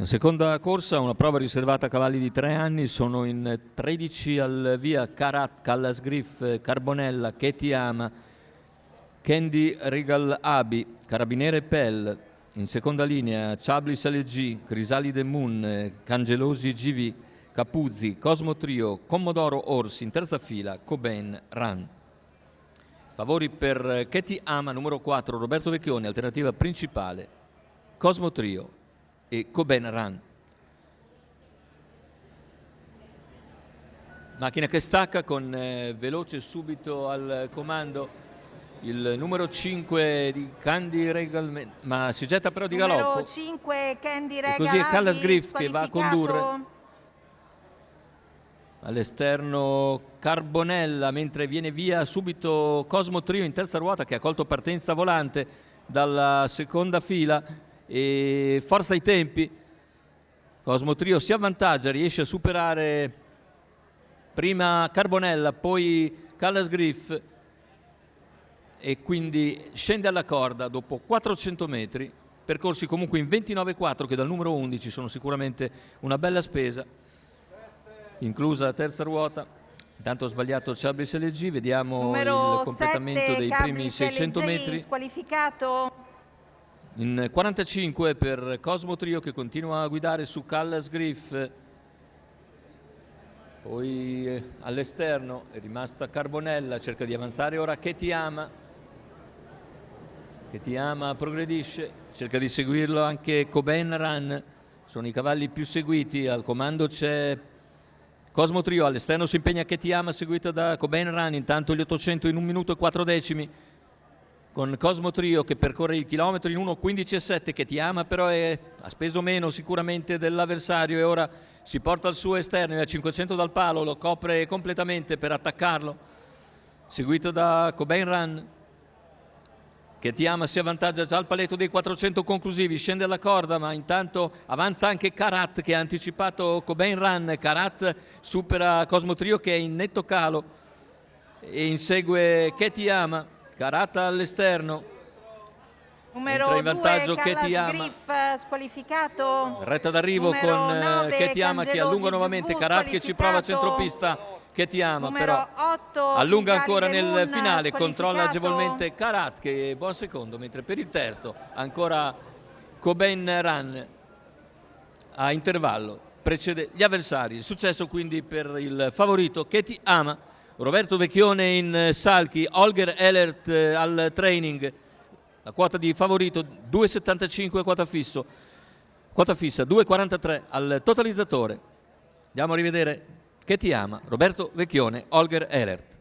La seconda corsa, una prova riservata a cavalli di 3 anni, sono in 13 al via Karat, Callas Griff, Carbonella, Che Ti Ama, Candy Regal Abi, Carabiniere Pell. In seconda linea Chablis LG, Crisalide Moon, Cangelosi GV, Capuzzi, Cosmo Trio, Commodoro Orsi. In terza fila Cobain Run. Favori per Che Ti Ama, numero 4, Roberto Vecchioni, alternativa principale, Cosmo Trio e Cobain Run. Macchina che stacca con veloce subito al comando il numero 5 di Candy Regal, ma si getta però di galoppo. Numero 5 Candy Regal, e così è Callas Griff che va a condurre. All'esterno Carbonella, mentre viene via subito Cosmo Trio in terza ruota, che ha colto partenza volante dalla seconda fila e forza i tempi. Cosmo Trio si avvantaggia, riesce a superare prima Carbonella, poi Callas Griff e quindi scende alla corda dopo 400 metri, percorsi comunque in 29,4 che dal numero 11 sono sicuramente una bella spesa, inclusa la terza ruota. Intanto ho sbagliato Chablis LG, vediamo numero il completamento 7, dei primi 600 LG, metri. Squalificato. In 45 per Cosmo Trio che continua a guidare su Callas Griff. Poi all'esterno è rimasta Carbonella, cerca di avanzare ora Che Ti Ama. Che Ti Ama progredisce, cerca di seguirlo anche Cobain Run, sono i cavalli più seguiti. Al comando c'è Cosmo Trio, all'esterno si impegna Che Ti Ama seguito da Cobain Run. Intanto gli 800 in 1 minuto e 4 decimi con Cosmo Trio che percorre il chilometro in 1:15,7. Che Ti Ama però ha speso meno sicuramente dell'avversario e ora si porta al suo esterno, è a 500 dal palo, lo copre completamente per attaccarlo, seguito da Cobain Run. Che Ti Ama si avvantaggia già al paletto dei 400 conclusivi, scende alla corda, ma intanto avanza anche Karat che ha anticipato Cobain Run. Karat supera Cosmo Trio che è in netto calo e insegue Che Ti Ama. Karat all'esterno, numero in vantaggio 2 Che Ti Ama, Griff, squalificato. retta d'arrivo con 9, Che Ti Ama che allunga nuovamente, Karat che ci prova a centropista, Che Ti Ama numero però 8, allunga ancora nel Moon, finale, controlla squalificato. agevolmente Karat che è buon secondo, mentre per il terzo ancora Cobain Run a intervallo precede gli avversari. Il successo quindi per il favorito Che Ti Ama. Roberto Vecchione in salchi, Holger Ehlert al training, la quota di favorito 2,75 quota fissa 2,43 al totalizzatore. Andiamo a rivedere Che Ti Ama, Roberto Vecchione, Holger Ehlert.